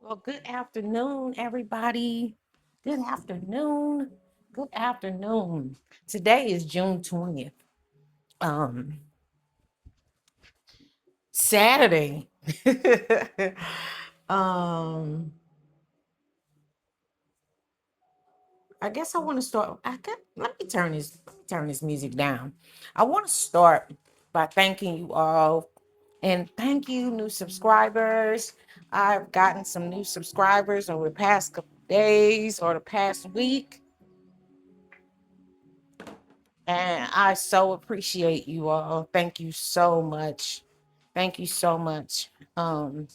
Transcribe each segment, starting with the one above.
Well, good afternoon, everybody. Good afternoon. Good afternoon. Today is June 20th. Um, Saturday. um, I guess I want to start. Let me turn this music down. I want to start by thanking you all and thank you, new subscribers. I've gotten some new subscribers over the past couple days or the past week. And I so appreciate you all. Thank you so much. Thank you so much. Like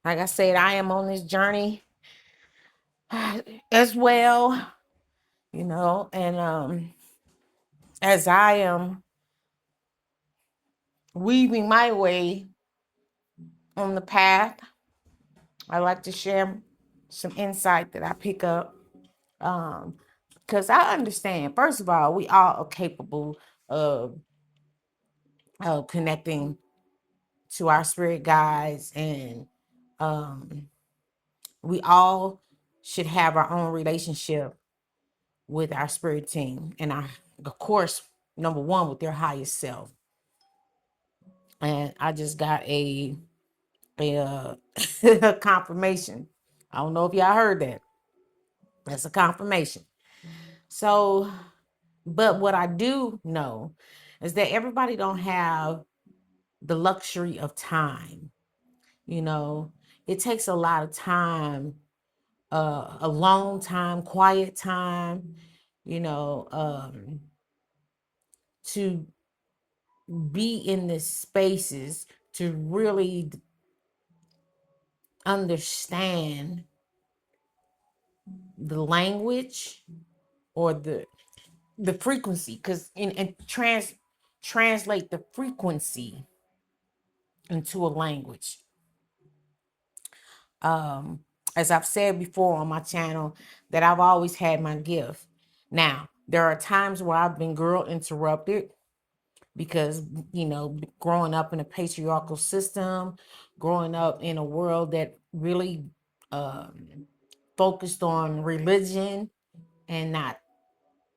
I said, I am on this journey as well, and as I am weaving my way on the path, I like to share some insight that I pick up. Because I understand, first of all, we all are capable of, connecting to our spirit guides, and um we all should have our own relationship with our spirit team and our, of course, number one, with their highest self. And I just got a a confirmation. I don't know if y'all heard that. That's a confirmation. So, but what I do know is that everybody don't have the luxury of time. You know, it takes a lot of time, a long time, quiet time, you know, to be in the spaces to really understand the language or the frequency, because and translate the frequency into a language. um as I've said before on my channel, that I've always had my gift. Now there are times where I've been girl interrupted because, growing up in a patriarchal system, growing up in a world that really focused on religion and not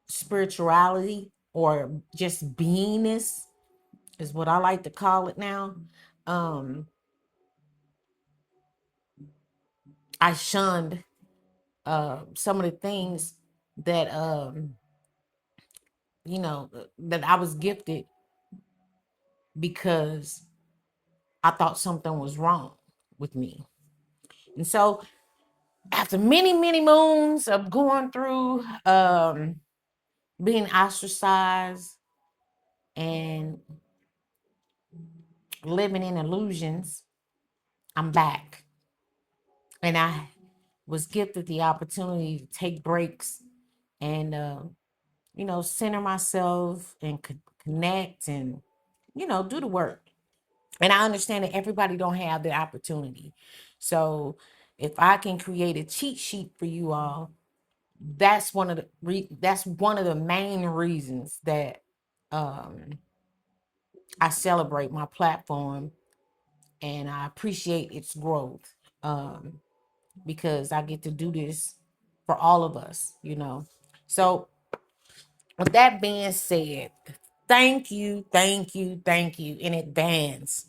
spirituality, or just beingness is what I like to call it now. um I shunned some of the things that that I was gifted, because I thought something was wrong with me. And so after many, many moons of going through, being ostracized and living in illusions, I'm back. And I was gifted the opportunity to take breaks and, center myself and connect and, do the work. And I understand that everybody don't have the opportunity. So if I can create a cheat sheet for you all, that's one of the main reasons that um I celebrate my platform and I appreciate its growth, because I get to do this for all of us. So with that being said, thank you in advance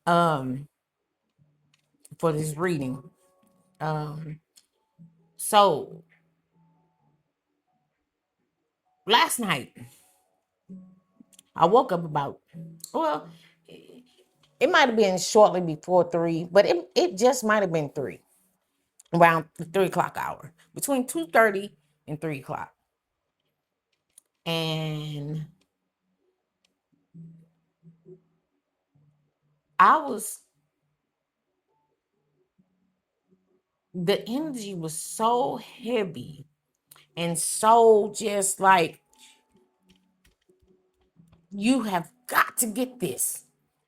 um for this reading. Um so last night I woke up about, well, it might have been shortly before 3, but it just might have been 3, around the 3 o'clock hour, between 2:30 and 3 o'clock. And I was, the energy was so heavy and so just like, you have got to get this,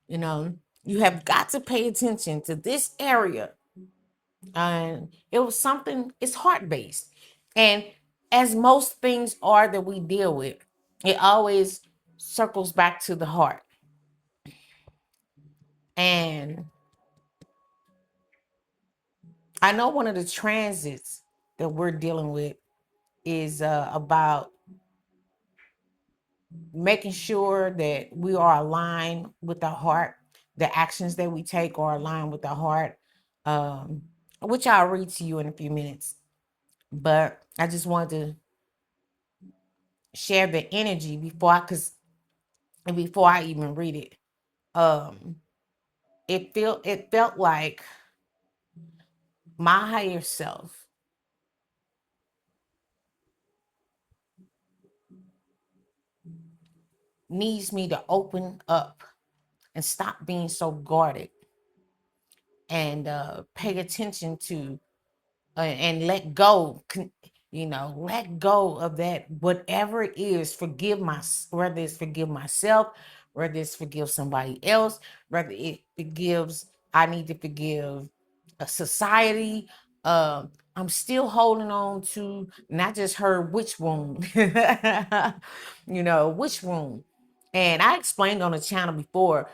you know, you have got to pay attention to this area. And it was something, it's heart based. And as most things are that we deal with, it always circles back to the heart. And I know one of the transits that we're dealing with is about making sure that we are aligned with our heart. The actions that we take are aligned with our heart, um, which I'll read to you in a few minutes. But I just wanted to share the energy before I even read it. Um, it felt like my higher self needs me to open up and stop being so guarded and pay attention to and let go, let go of that, whatever it is. Whether it's forgive myself, whether it's forgive somebody else, whether it forgives, I need to forgive a society. I'm still holding on to, and I just heard which wound, which wound. And I explained on the channel before,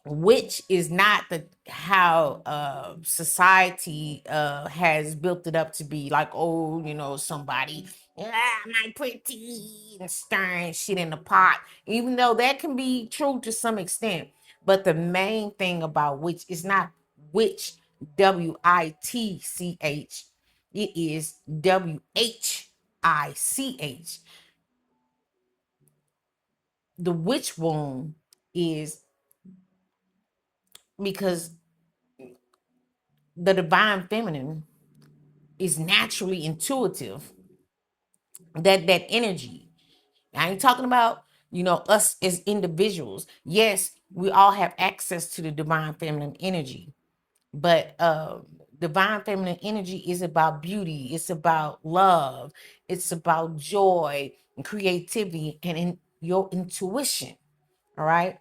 which is not the how society has built it up to be, like, oh, somebody, my pretty, and stirring shit in the pot, even though that can be true to some extent. But the main thing about witch is not witch, WITCH, it is WHICH. The witch wound is because the divine feminine is naturally intuitive. That energy. I ain't talking about, us as individuals. Yes, we all have access to the divine feminine energy, but divine feminine energy is about beauty, it's about love, it's about joy and creativity and in your intuition. All right,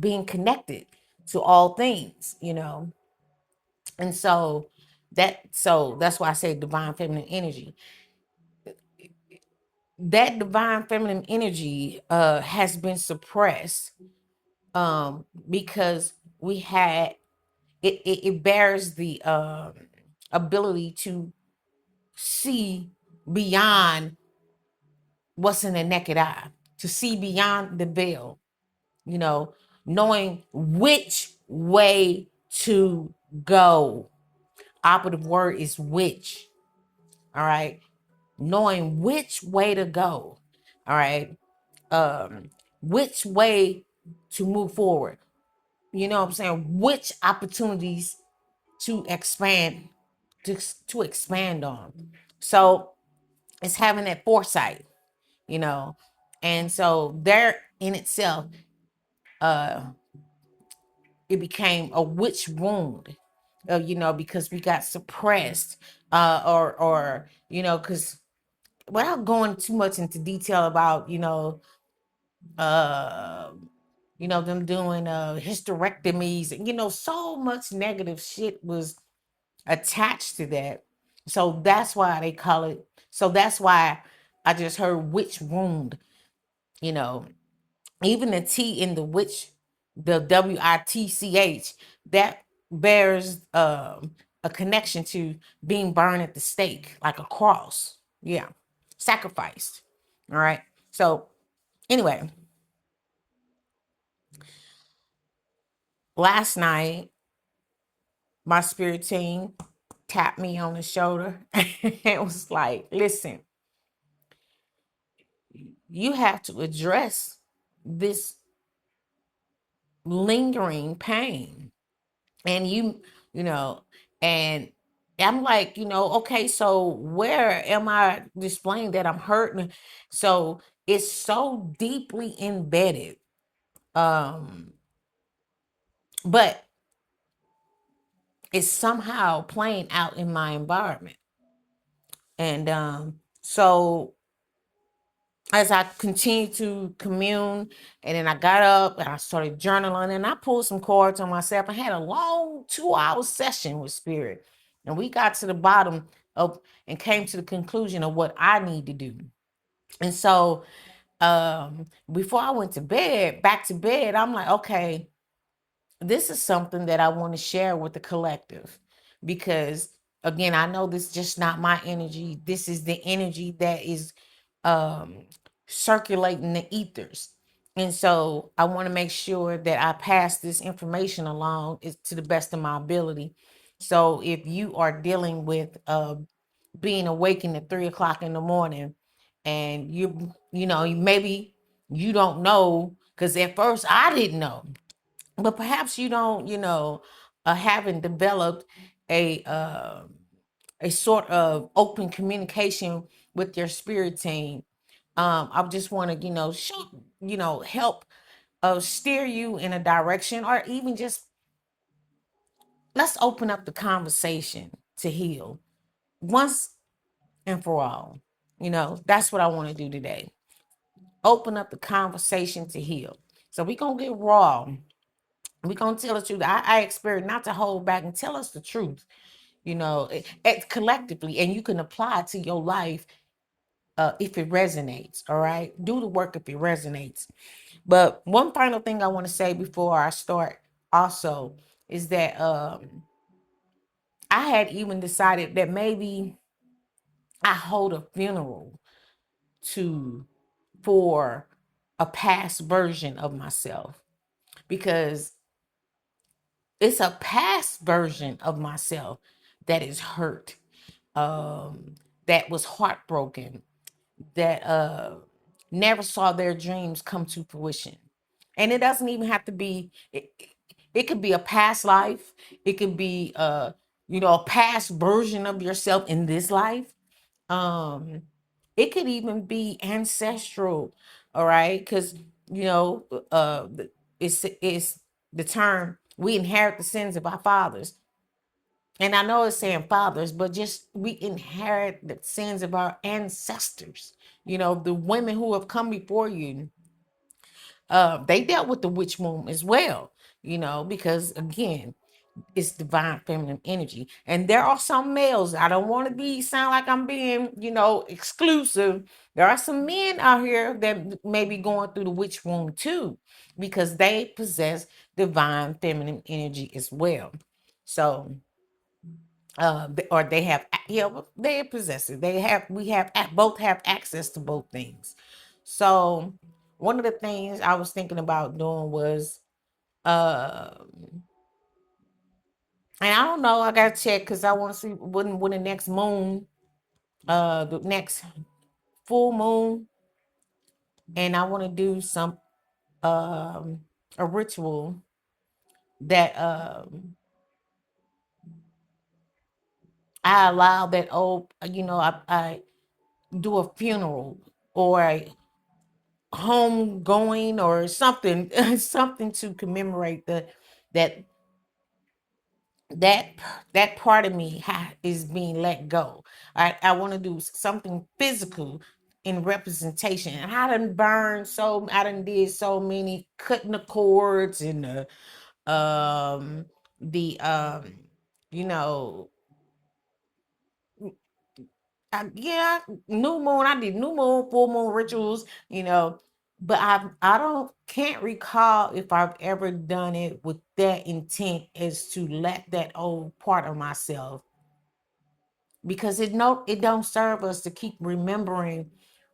being connected to all things, and so that's why I say divine feminine energy. That divine feminine energy has been suppressed, because we had it bears the ability to see beyond what's in the naked eye, to see beyond the veil, you know knowing which way to go. Operative word is which. All right, knowing which way to go. All right, which way to move forward. You know what I'm saying? Which opportunities to expand, to expand on. So it's having that foresight, you know. And so there in itself, uh, it became a witch wound, because we got suppressed, because without going too much into detail about, uh them doing hysterectomies, and so much negative shit was attached to that. So that's why they call it. So that's why I just heard witch wound. You know, even the T in the witch, the WITCH, that bears a connection to being burned at the stake, like a cross. Yeah, sacrificed. All right. So anyway, last night my spirit team tapped me on the shoulder and was like, listen, you have to address this lingering pain. And you know, and I'm like, okay, so where am I displaying that I'm hurting? So it's so deeply embedded. Um, but it's somehow playing out in my environment. And so as I continued to commune, and then I got up and I started journaling, and I pulled some cards on myself. I had a long 2-hour session with spirit, and we got to the bottom of and came to the conclusion of what I need to do. And so before I went to bed, back to bed, I'm like, okay, this is something that I want to share with the collective, because again, I know this is just not my energy. This is the energy that is um circulating the ethers. And so I want to make sure that I pass this information along to the best of my ability. So if you are dealing with being awakened at 3 o'clock in the morning, and maybe you don't know, because at first I didn't know, but perhaps you don't, haven't developed a sort of open communication with your spirit team. I just want to, help steer you in a direction, or even just let's open up the conversation to heal once and for all. That's what I want to do today. Open up the conversation to heal. So we're going to get raw. We're going to tell the truth. I expect not to hold back and tell us the truth, collectively, and you can apply it to your life if it resonates. All right. Do the work if it resonates. But one final thing I want to say before I start also is that I had even decided that maybe I hold a funeral to for a past version of myself, because it's a past version of myself that is hurt, that was heartbroken, that never saw their dreams come to fruition. And it doesn't even have to be, it could be a past life. It could be a past version of yourself in this life. um it could even be ancestral. All right, because it's the term, we inherit the sins of our fathers. And I know it's saying fathers, but just we inherit the sins of our ancestors. The women who have come before you, they dealt with the witch womb as well, because again, it's divine feminine energy. And there are some males, I don't want to sound like I'm being, exclusive. There are some men out here that may be going through the witch womb too, because they possess divine feminine energy as well. So or they have, they possess it. Both have access to both things. So one of the things I was thinking about doing was uh and I don't know, I gotta check, because I want to see when the next moon, the next full moon, and I want to do some a ritual that I allow that old, I do a funeral or a home going or something, something to commemorate that that that part of me is being let go. I want to do something physical in representation. And I done did so many cutting the cords and the you know yeah, new moon. I did new moon, full moon rituals, but I don't can't recall if I've ever done it with that intent, as to let that old part of myself, because it don't serve us to keep remembering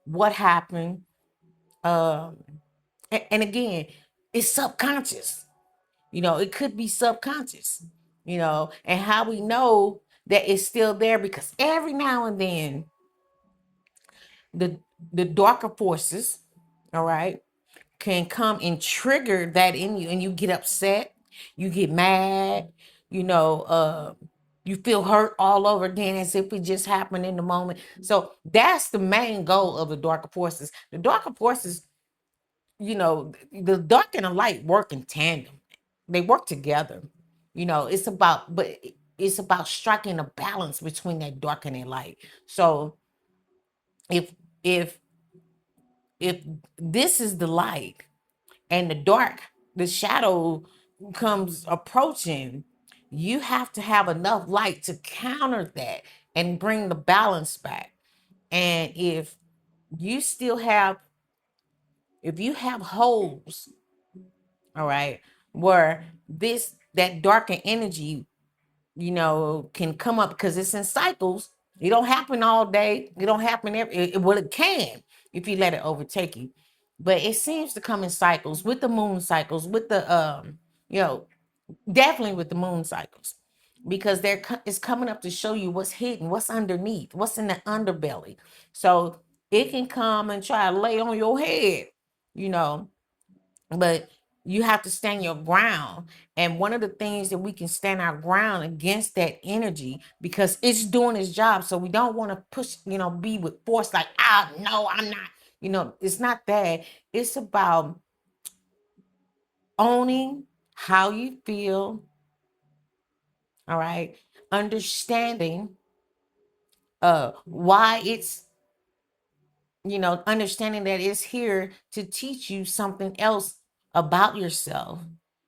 what happened. Um, and again, it's subconscious. It could be subconscious. And how we know that it's still there, because every now and then the the darker forces, all right, can come and trigger that in you, and you get upset, you get mad, you know, uh, you feel hurt all over again, as if it just happened in the moment. So that's the main goal of the darker forces. The darker forces, the dark and the light work in tandem. They work together. It's about striking a balance between that dark and that light. So if if if this is the light, and the dark, the shadow comes approaching, you have to have enough light to counter that and bring the balance back. And you still have if you have holes, all right, where that darker energy can come up because it's in cycles. It don't happen all day. It don't happen well, it can if you let it overtake you. But it seems to come in cycles, with the moon cycles, with the you know, definitely with the moon cycles, because it's coming up to show you what's hidden, what's underneath, what's in the underbelly. So it can come and try to lay on your head, you know, but you have to stand your ground. And one of the things that we can stand our ground against that energy, because it's doing its job. So we don't want to push, be with force, like, no, I'm not, it's not that. It's about owning how you feel. All right. Understanding why it's, understanding that it's here to teach you something else about yourself,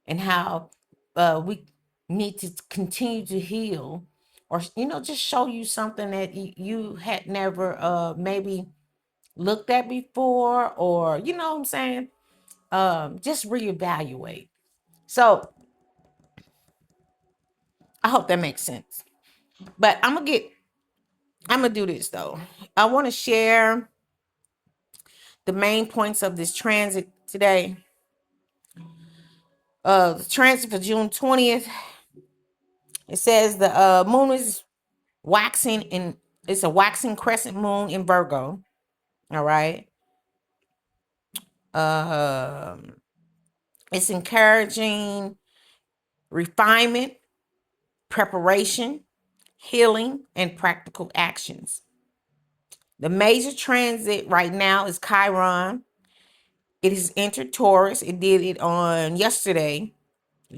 and how we need to continue to heal, or just show you something that you had never maybe looked at before, or what I'm saying, just reevaluate. So I hope that makes sense. But I'm gonna do this though. I want to share the main points of this transit today. The transit for June 20th. It says the moon is waxing in, it's a waxing crescent moon in Virgo. All right. Um, it's encouraging refinement, preparation, healing, and practical actions. The major transit right now is Chiron. It has entered Taurus. It did it on yesterday,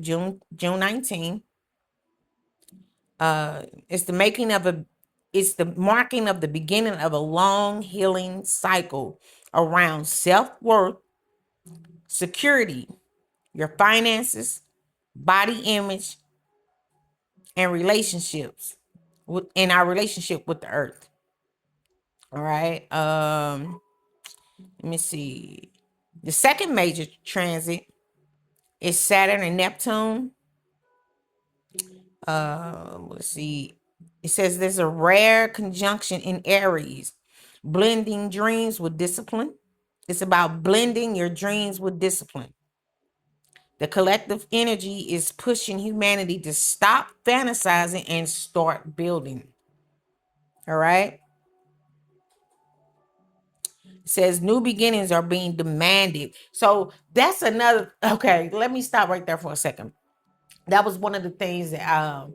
June 19th. It's the making of it's the marking of the beginning of a long healing cycle around self-worth, security, your finances, body image, and relationships in our relationship with the earth. All right. Let me see. The second major transit is Saturn and Neptune. Let's see. It says there's a rare conjunction in Aries, blending dreams with discipline. It's about blending your dreams with discipline. The collective energy is pushing humanity to stop fantasizing and start building. All right. It says new beginnings are being demanded. So that's another. Okay, let me stop right there for a second. That was one of the things that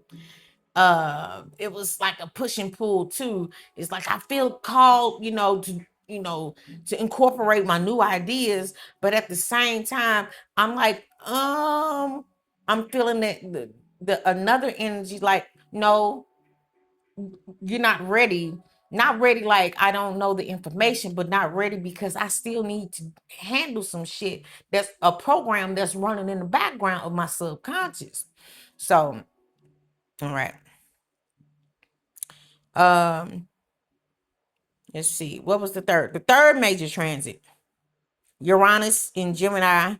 it was like a push and pull too. It's like I feel called, to incorporate my new ideas, but at the same time I'm like, I'm feeling that the another energy, like, no, you're not ready. Not ready, like I don't know the information, but not ready because I still need to handle some shit that's a program that's running in the background of my subconscious. So, all right. Um, let's see. What was the third? The third major transit, Uranus in Gemini.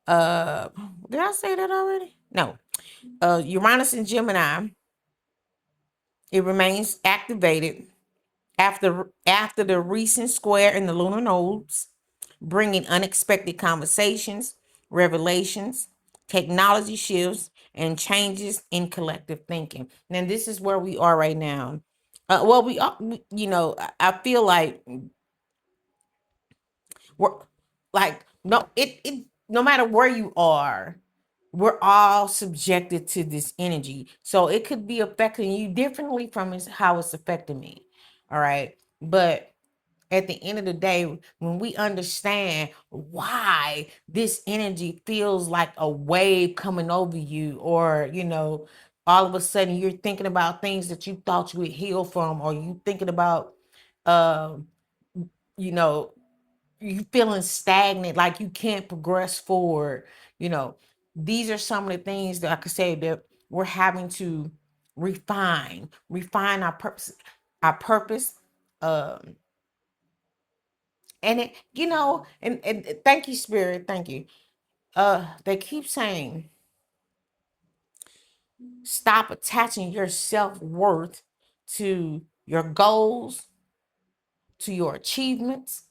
Uh, did I say that already? No. Uranus in Gemini. It remains activated after the recent square in the lunar nodes, bringing unexpected conversations, revelations, technology shifts, and changes in collective thinking. Now, this is where we are right now. Well, we are, I feel like we're like, no, no matter where you are, we're all subjected to this energy. So it could be affecting you differently from how it's affecting me. All right. But at the end of the day, when we understand why this energy feels like a wave coming over you, or, all of a sudden you're thinking about things that you thought you would heal from, or you thinking about, um, you know, you feeling stagnant, like you can't progress forward. You know, these are some of the things that I could say that we're having to refine our purpose. Um, and and thank you, Spirit, thank you. They keep saying Stop attaching your self-worth to your goals, to your achievements.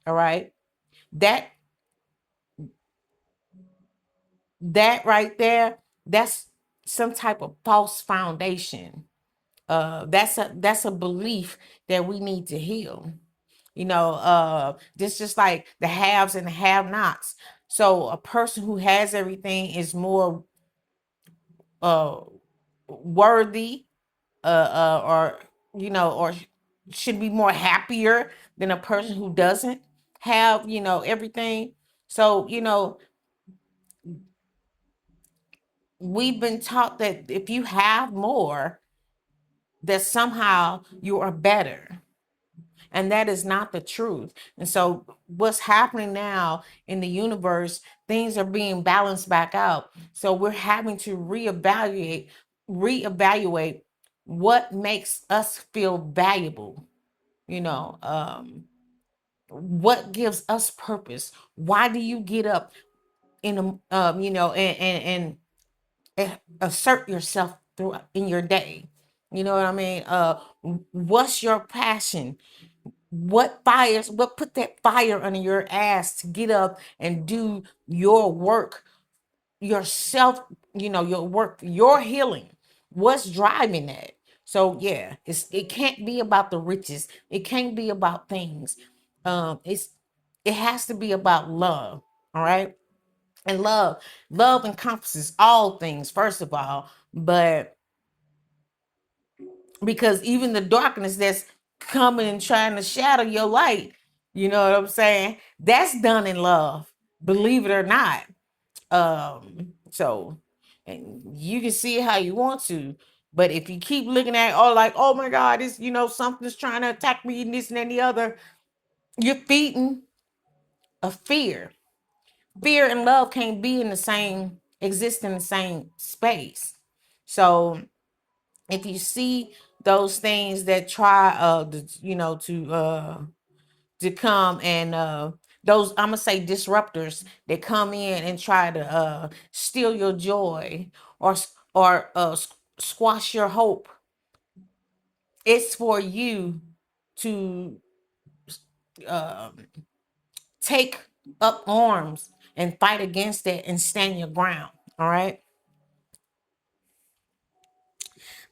All right. That that right there, that's some type of false foundation. That's a belief that we need to heal. This just like the haves and the have-nots. So a person who has everything is more uh worthy, or or should be more happier than a person who doesn't have everything. So we've been taught that if you have more, that somehow you are better. And that is not the truth. And so what's happening now in the universe, things are being balanced back out. So we're having to reevaluate what makes us feel valuable, you know, what gives us purpose. Why do you get up in and assert yourself through in your day? You know what I mean? What's your passion? What put that fire under your ass to get up and do your work yourself, your work, your healing? What's driving that? So yeah, it can't be about the riches, it can't be about things. It has to be about love. All right. And love encompasses all things, first of all. But because even the darkness that's coming and trying to shadow your light, you know what I'm saying, that's done in love, believe it or not. So, and you can see it how you want to, but if you keep looking at, oh, like, oh my God, it's, something's trying to attack me and this and then the other, you're feeding a fear. Fear and love can't be in the same, exist in the same space. So if you see those things that try to come and those, I'm gonna say, disruptors that come in and try to steal your joy, or squash your hope, it's for you to uh, take up arms and fight against it and stand your ground. All right,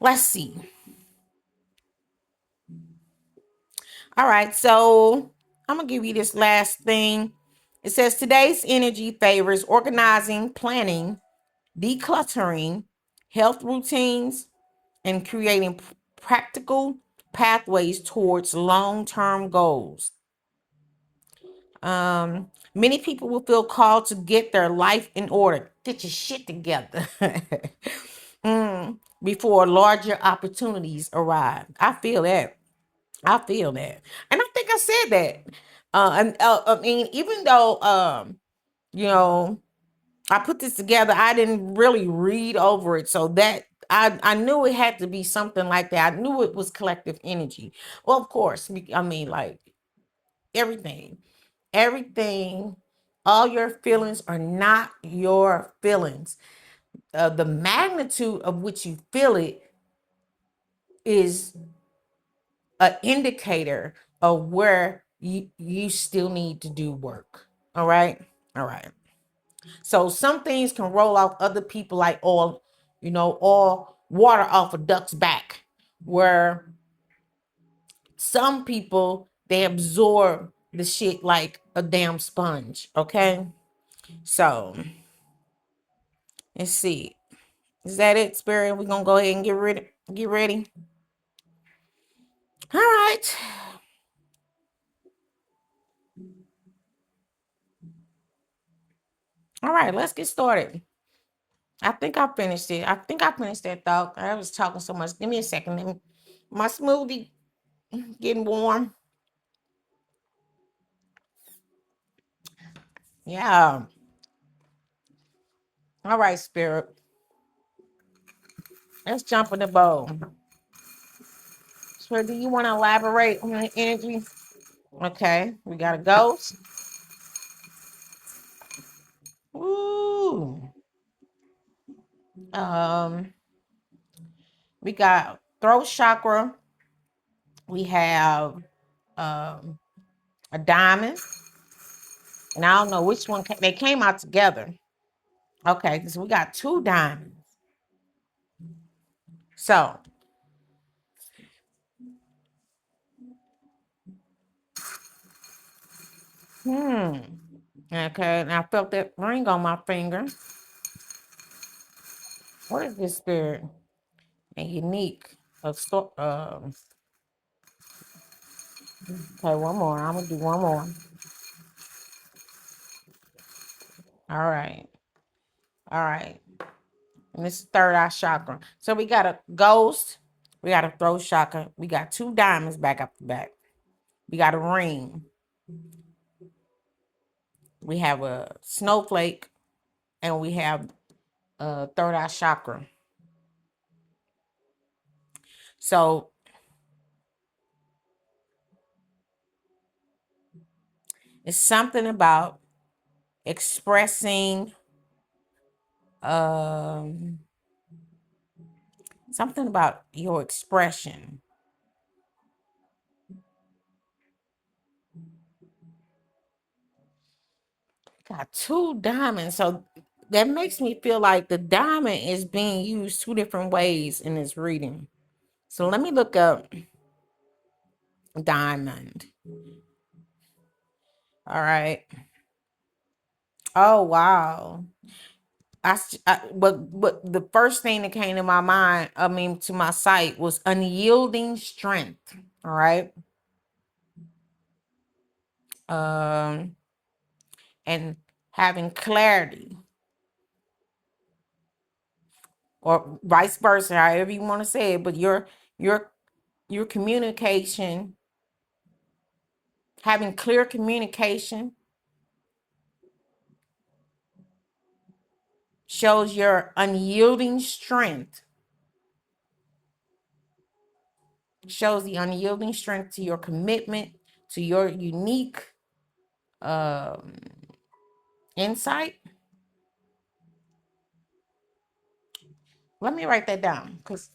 let's see. All right, so I'm gonna give you this last thing. It says today's energy favors organizing, planning, decluttering, health routines, and creating practical pathways towards long-term goals. Many people will feel called to get their life in order, get your shit together, before larger opportunities arrive. I feel that. I feel that. And I think I said that. I mean, even though, you know, I put this together, I didn't really read over it. So that I knew it had to be something like that. I knew it was collective energy. Well, of course, I mean, like everything, everything, all your feelings are not your feelings. The magnitude of which you feel it is an indicator of where you still need to do work. All right. All right. So some things can roll off other people like oil, or water off a duck's back, where some people, they absorb the shit like a damn sponge. Okay. So let's see. Is that it, Spirit? We're gonna go ahead and get ready. All right. All right, let's get started. I think I finished it. I think I finished that thought. I was talking so much. Give me a second. My smoothie getting warm. Yeah. All right, Spirit. Let's jump in the bowl. So, do you want to elaborate on the energy? Okay, we got a ghost. Ooh, Um, we got throat chakra. We have um a diamond, and I don't know which one they came out together. Okay, so we got two diamonds. So, okay, and I felt that ring on my finger. What is this spirit? And unique. Okay, one more. I'm gonna do one more. All right. All right. And this is third eye chakra. So we got a ghost. We got a throat chakra. We got two diamonds back up the back. We got a ring. We have a snowflake. And we have a third eye chakra. So it's something about expressing um something about your expression. Got two diamonds. So that makes me feel like the diamond is being used two different ways in this reading. So let me look up diamond. All right. Oh wow. But the first thing that came to my mind, I mean to my sight, was unyielding strength. All right. Um and having clarity, or vice versa, however you want to say it, but your your communication, having clear communication shows your unyielding strength, shows the unyielding strength to your commitment, to your unique um insight. Let me write that down because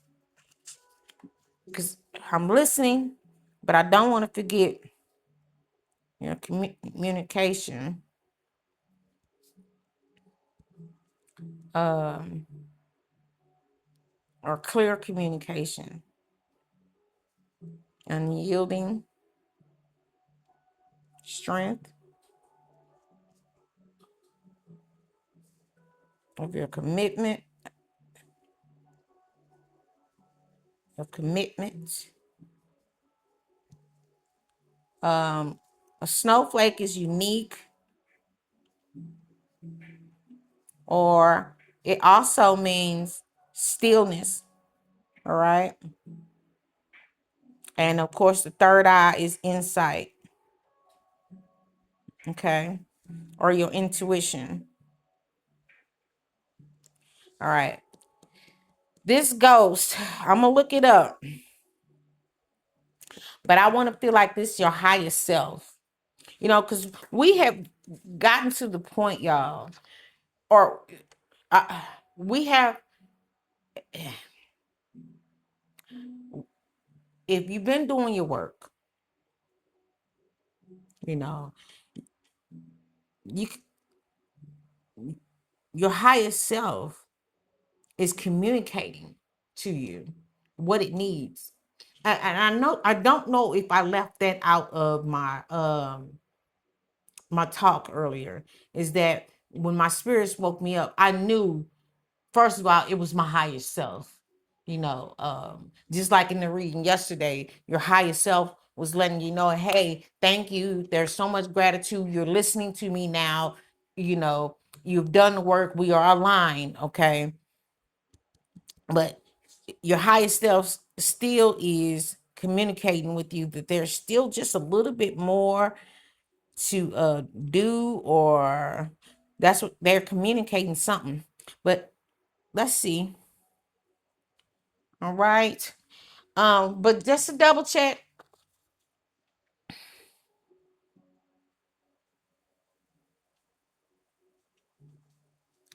I'm listening, but I don't want to forget your communication, um or clear communication, unyielding strength of your commitment, of commitment. A snowflake is unique, or it also means stillness. All right. And of course, the third eye is insight. Okay. Or your intuition. All right. This ghost, I'm going to look it up, but I want to feel like this is your highest self. You know, because we have gotten to the point, y'all, or uh, we have, if you've been doing your work, you know, you your highest self is communicating to you what it needs. And I know I don't know if I left that out of my talk earlier, is that when my spirit woke me up, I knew first of all it was my highest self. You know, just like in the reading yesterday, your higher self was letting you know, hey, thank you. There's so much gratitude. You're listening to me now. You know, you've done the work. We are aligned. Okay. But your highest self still is communicating with you that there's still just a little bit more to do, or that's what they're communicating something. But let's see. All right. But just to double check.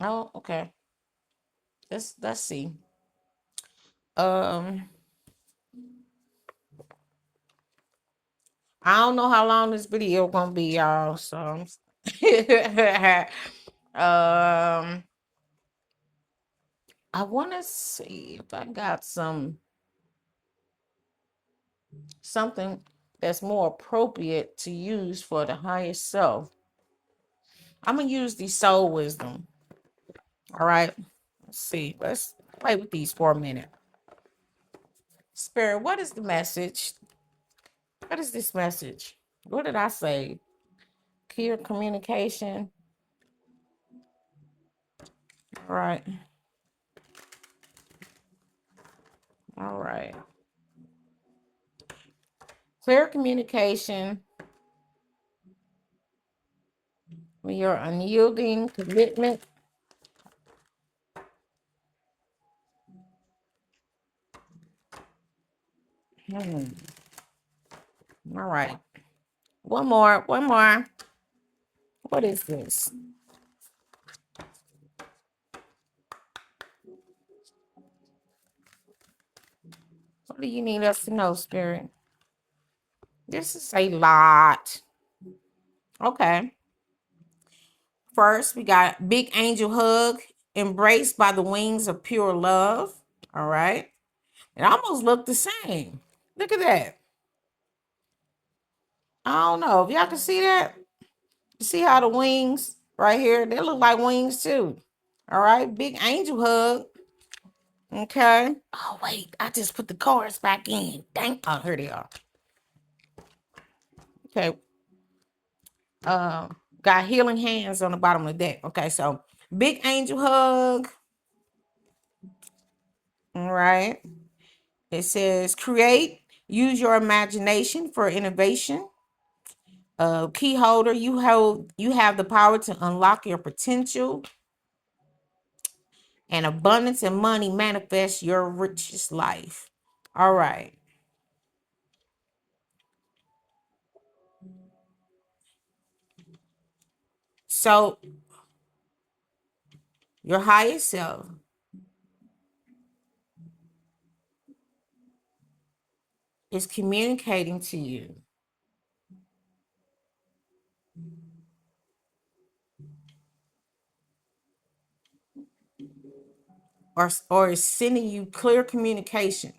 Oh, okay. Let's see. Um, I don't know how long this video gonna be, y'all. So, I want to see if I got something that's more appropriate to use for the higher self. I'm gonna use the soul wisdom. All right. Let's see. Let's play with these for a minute. Spirit, what is the message? What is this message? What did I say? Clear communication. All right. All right. Clear communication when you're unyielding commitment. Hmm. All right. One more. One more. What is this? What do you need us to know, Spirit? This is a lot. Okay. First, we got big angel hug, embraced by the wings of pure love. All right. It almost looked the same. Look at that. I don't know if y'all can see that. You see how the wings right here, they look like wings too. All right. Big angel hug. Okay. Oh, wait. I just put the cards back in. Dang. Oh, here they are. Okay. Got healing hands on the bottom of the deck. Okay. So big angel hug. All right. It says create, use your imagination for innovation. Key holder, you have the power to unlock your potential, and abundance and money manifest your richest life. All right. So your higher self is communicating to you, or is sending you clear communication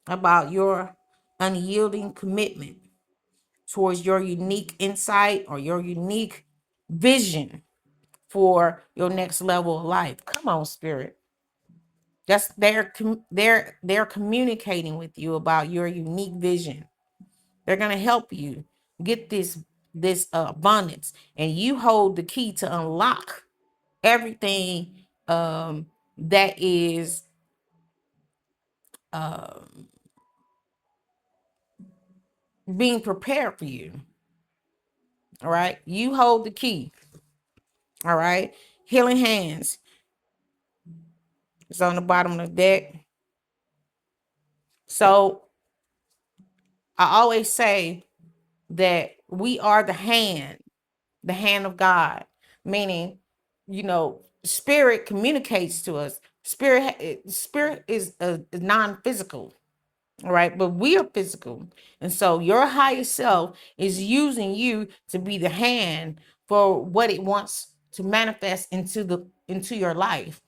about your unyielding commitment towards your unique insight or your unique vision for your next level of life. Come on, Spirit. That's they're communicating with you about your unique vision. They're gonna help you get this abundance, and you hold the key to unlock everything that is um being prepared for you. All right, you hold the key. All right, healing hands is on the bottom of the deck. So I always say that we are the hand of God, meaning, spirit communicates to us. Spirit is non-physical, all right, but we are physical, and so your higher self is using you to be the hand for what it wants to manifest into your life.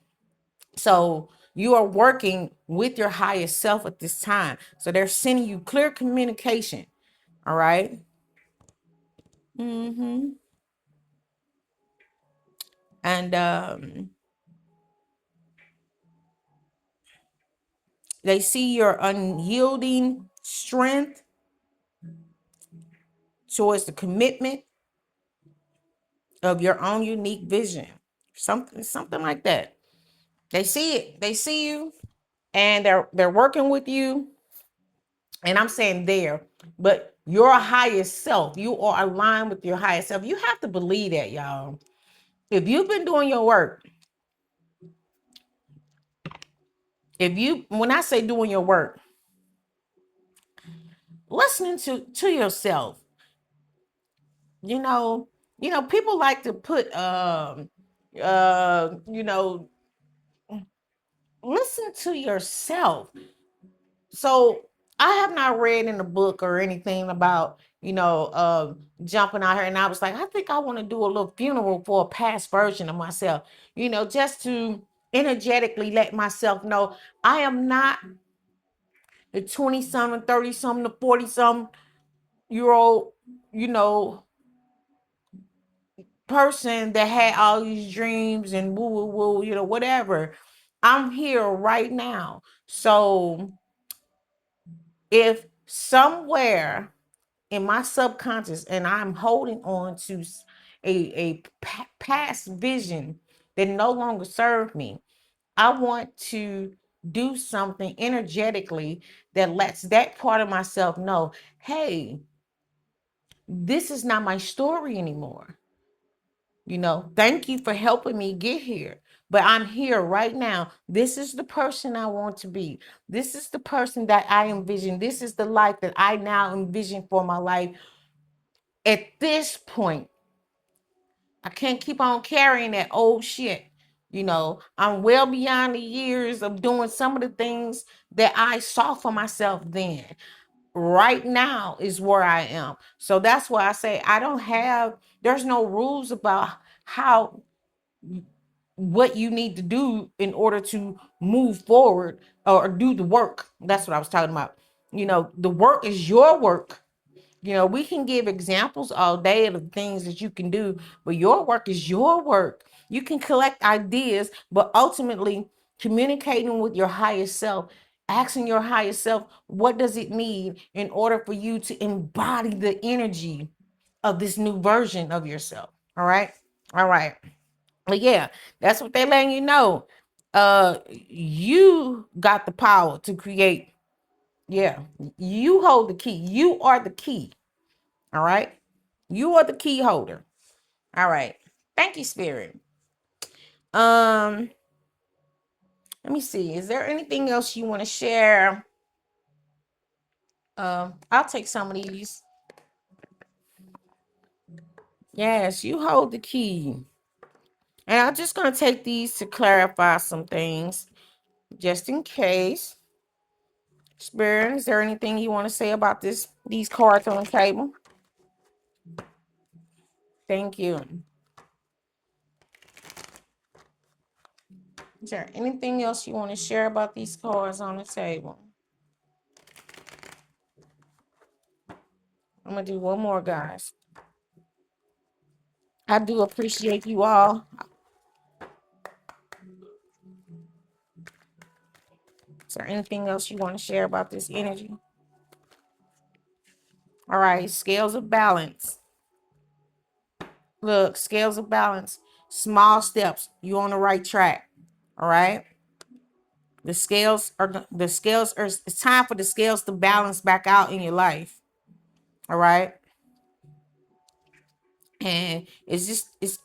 So you are working with your higher self at this time. So they're sending you clear communication. All right. Mm-hmm. And they see your unyielding strength towards the commitment of your own unique vision. Something like that. They see it. They see you, and they're working with you. And I'm saying there, but your highest self, you are aligned with your highest self. You have to believe that, y'all. If you've been doing your work, when I say doing your work, listening to yourself, you know, people like to put, you know, listen to yourself. So I have not read in a book or anything about, jumping out here. And I was like, I think I want to do a little funeral for a past version of myself, just to energetically let myself know I am not the 20 something, 30 something, the 40 something year old, you know, person that had all these dreams and woo woo woo, whatever. I'm here right now. So if somewhere in my subconscious and I'm holding on to a past vision that no longer served me, I want to do something energetically that lets that part of myself know, hey, this is not my story anymore. Thank you for helping me get here. But I'm here right now. This is the person I want to be. This is the person that I envision. This is the life that I now envision for my life. At this point, I can't keep on carrying that old shit. I'm well beyond the years of doing some of the things that I saw for myself then. Right now is where I am. So that's why I say there's no rules about how what you need to do in order to move forward or do the work. That's what I was talking about. The work is your work. We can give examples all day of the things that you can do, but your work is your work. You can collect ideas, but ultimately communicating with your higher self, asking your higher self, what does it need in order for you to embody the energy of this new version of yourself? All right. All right. But yeah, that's what they're letting you know. You got the power to create. Yeah, you hold the key. You are the key. All right. You are the key holder. All right. Thank you, Spirit. Um, let me see. Is there anything else you want to share? I'll take some of these. Yes, you hold the key. And I'm just gonna take these to clarify some things, just in case. Spirit, is there anything you want to say about these cards on the table? Thank you. Is there anything else you want to share about these cards on the table? I'm gonna do one more, guys. I do appreciate you all. Is there anything else you want to share about this energy? All right, scales of balance. Look, scales of balance. Small steps. You on the right track. All right. It's time for the scales to balance back out in your life. All right. And it's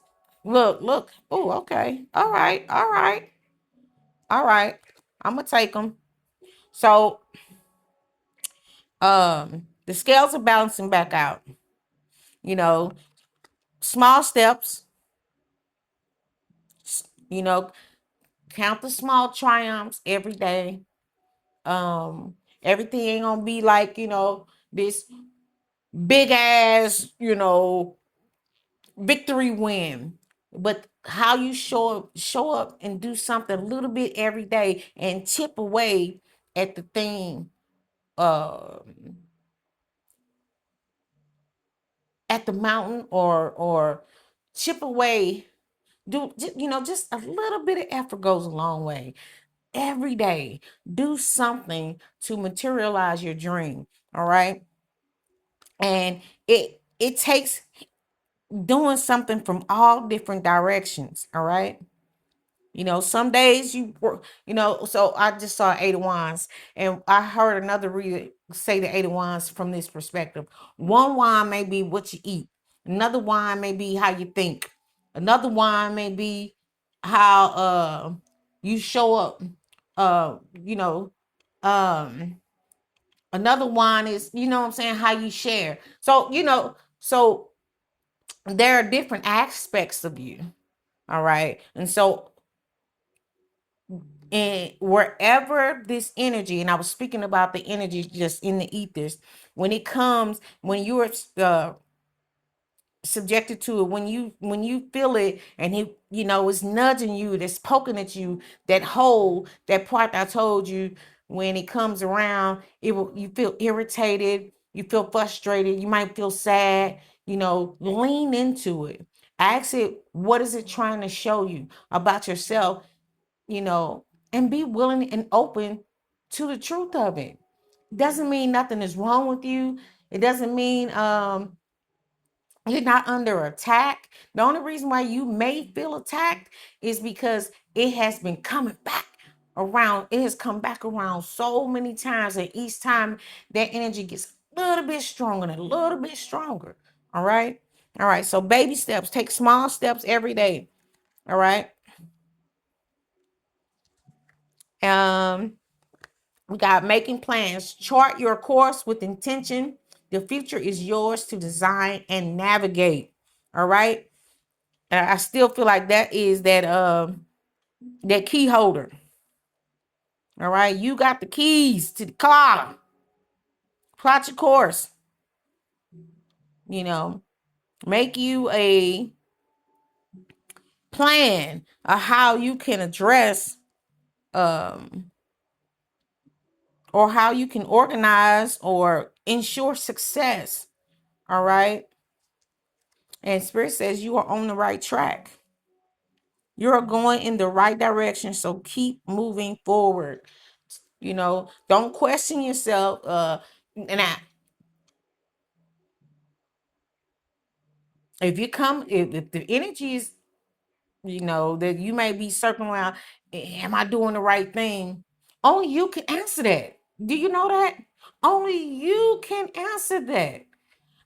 look. Oh, okay. All right. All right. All right. I'm gonna take them. So the scales are balancing back out. You know, small steps, you know, count the small triumphs every day. Everything ain't gonna be like, this big ass, victory win. But how you show up and do something a little bit every day and chip away at the thing, at the mountain, or chip away. Just a little bit of effort goes a long way. Every day, do something to materialize your dream. All right. And it takes doing something from all different directions. All right. Some days you work, so I just saw Eight of Wands, and I heard another reader say the Eight of Wands from this perspective. One wand may be what you eat, another wand may be how you think, another wand may be how you show up. Uh, you know, um, Another wand is, what I'm saying, how you share. So there are different aspects of you. All right. And so And wherever this energy, and I was speaking about the energy just in the ethers, when it comes, when you're subjected to it, when you feel it, and he, is nudging you, that's poking at you, that hole, that part I told you, when it comes around, you feel irritated, you feel frustrated, you might feel sad, lean into it. Ask it, what is it trying to show you about yourself, you know, and be willing and open to the truth of it. Doesn't mean nothing is wrong with you. It doesn't mean you're not under attack. The only reason why you may feel attacked is because it has been coming back around. It has come back around so many times, and each time that energy gets a little bit stronger and a little bit stronger. All right. All right. So baby steps, take small steps every day. All right. Um, We got making plans. Chart your course with intention. The future is yours to design and navigate. All right. And I still feel like that is that key holder. All right. You got the keys to the car. Plot your course. Make you a plan of how you can address or how you can organize or ensure success. All right. And Spirit says you are on the right track. You're going in the right direction. So keep moving forward. Don't question yourself. If the energy is, that you may be circling around, am I doing the right thing? Only you can answer that. Do you know that? Only you can answer that.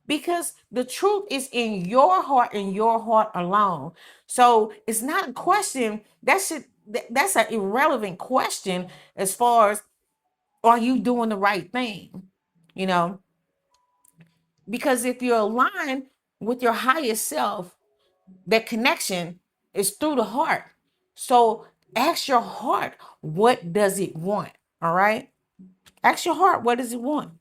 Because the truth is in your heart and your heart alone. So it's not a question. That's an irrelevant question as far as, are you doing the right thing? Because if you're aligned with your highest self, that connection is through the heart. So ask your heart, what does it want? All right. Ask your heart, what does it want?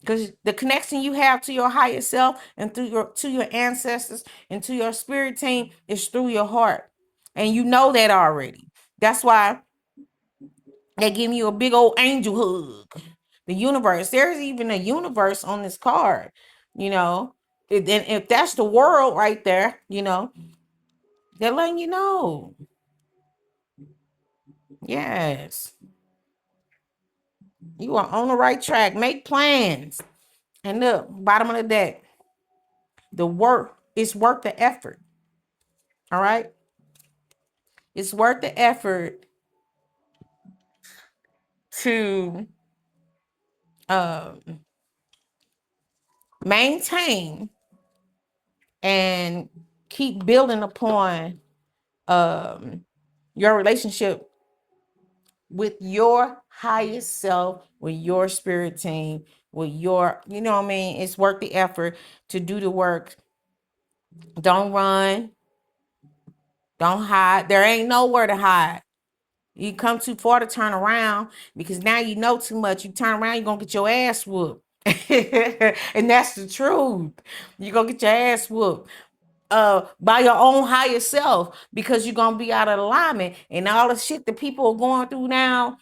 Because the connection you have to your higher self and to your ancestors and to your spirit team is through your heart. And you know that already. That's why they give you a big old angel hug. The universe. There's even a universe on this card. And if that's the world right there, they're letting you know. Yes. You are on the right track. Make plans. And look, bottom of the deck. The work is worth the effort. All right. It's worth the effort to maintain and keep building upon your relationship with your highest self, with your spirit team, with your, it's worth the effort to do the work. Don't run. Don't hide. There ain't nowhere to hide. You come too far to turn around, because now you know too much. You turn around, you're going to get your ass whooped. And that's the truth. You're going to get your ass whooped by your own higher self, because you're going to be out of alignment. And all the shit that people are going through now,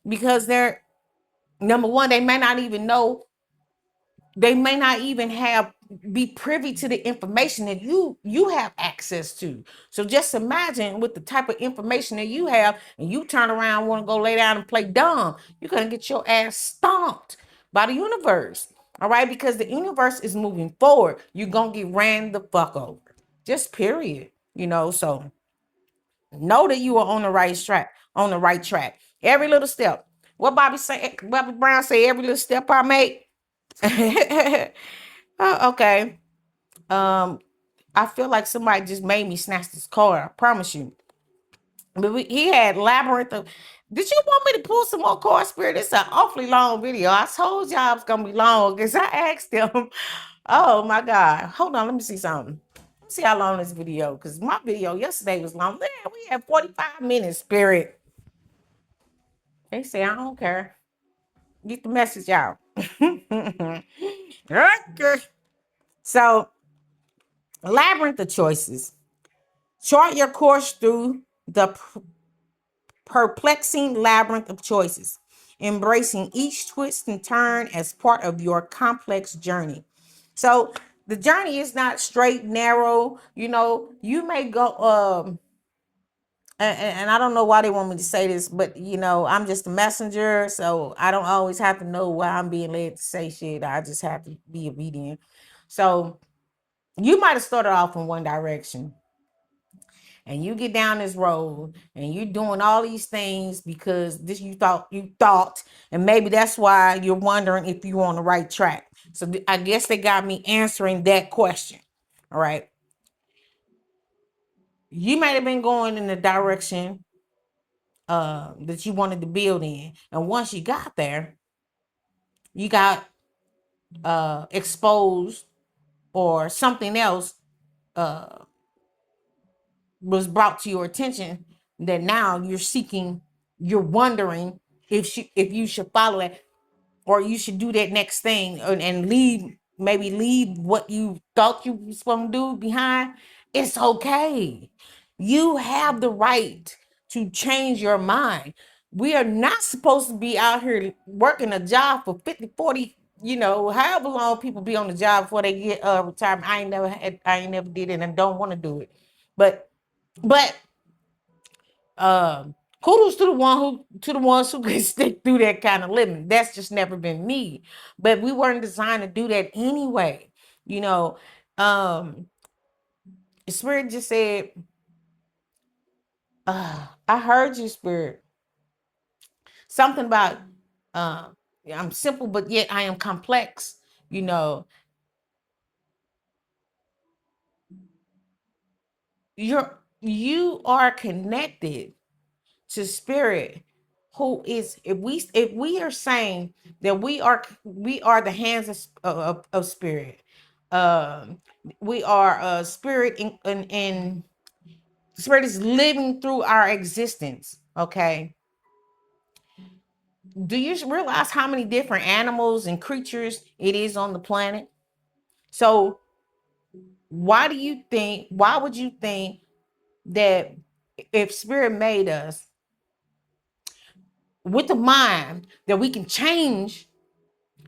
because they're, number one, they may not even know, they may not even be privy to the information that you have access to. So just imagine, with the type of information that you have, and you turn around and want to go lay down and play dumb, you're going to get your ass stomped by the universe. All right. Because the universe is moving forward. You're going to get ran the fuck over. Just period. So know that you are on the right track. Every little step. What Bobby Brown say, every little step I make. Oh, okay. I feel like somebody just made me snatch this card. I promise you. But he had labyrinth of. Did you want me to pull some more card, Spirit? It's an awfully long video. I told y'all it's gonna be long because I asked them. Oh my God. Hold on, let me see something. Let's see how long this video, because my video yesterday was long. Man, we had 45 minutes, Spirit. They say, I don't care. Get the message out. Okay. So, labyrinth of choices. Chart your course through the perplexing labyrinth of choices, embracing each twist and turn as part of your complex journey. So the journey is not straight, narrow. You know, you may go, and I don't know why they want me to say this, but you know, I'm just a messenger, so I don't always have to know why I'm being led to say shit. I just have to be obedient. So you might have started off in one direction, and you get down this road and you're doing all these things because this you thought, and maybe that's why you're wondering if you're on the right track. So I guess they got me answering that question. All right. You might have been going in the direction that you wanted to build in. And once you got there, you got exposed, or something else uh, was brought to your attention that now you're wondering if you should follow it, or you should do that next thing, and leave what you thought you was supposed to do behind. It's okay. You have the right to change your mind. We are not supposed to be out here working a job for 50, 40, however long people be on the job before they get retirement. I ain't never did it and don't want to do it. But kudos to the ones who can stick through that kind of living. That's just never been me. But we weren't designed to do that anyway. You know, um, Spirit just said, I heard you, Spirit. Something about I'm simple, but yet I am complex. You know, you are connected to Spirit, who is, if we are saying that we are the hands of Spirit, um we are Spirit, and Spirit is living through our existence. Okay, do you realize how many different animals and creatures it is on the planet? So why would you think that if Spirit made us with the mind that we can change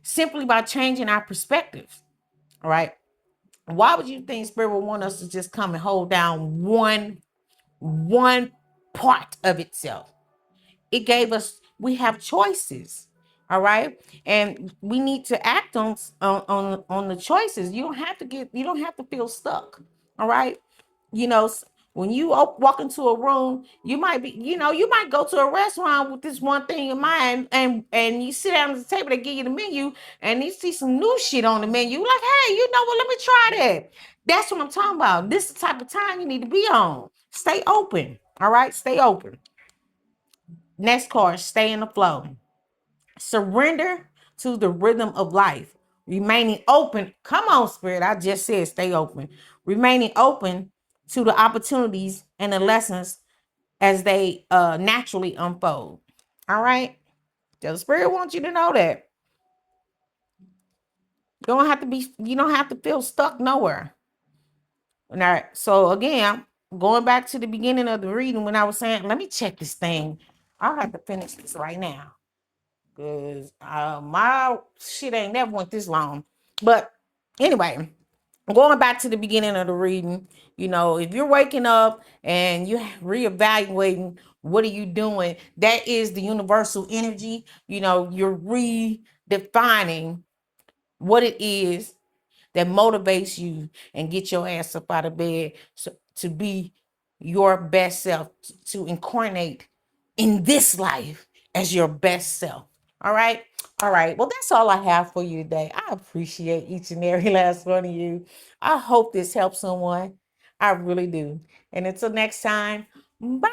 simply by changing our perspectives? All right. Why would you think Spirit would want us to just come and hold down one part of itself? We have choices. All right. And we need to act on the choices. You don't have to feel stuck. All right. You know, when you walk into a room, you might go to a restaurant with this one thing in mind, and you sit down at the table, they give you the menu, and you see some new shit on the menu. Like, hey, you know what? Let me try that. That's what I'm talking about. This is the type of time you need to be on. Stay open. All right, stay open. Next card, stay in the flow. Surrender to the rhythm of life. Remaining open. Come on, Spirit. I just said stay open. Remaining open to the opportunities and the lessons as they naturally unfold. All right. The Spirit wants you to know that. You don't have to feel stuck nowhere. All right. So again, going back to the beginning of the reading when I was saying, let me check this thing. I'll have to finish this right now. Because my shit ain't never went this long. But anyway, going back to the beginning of the reading, if you're waking up and you're reevaluating, what are you doing? That is the universal energy. You're redefining what it is that motivates you and get your ass up out of bed, to be your best self, to incarnate in this life as your best self. All right. All right. Well, that's all I have for you today. I appreciate each and every last one of you. I hope this helps someone. I really do. And until next time, bye.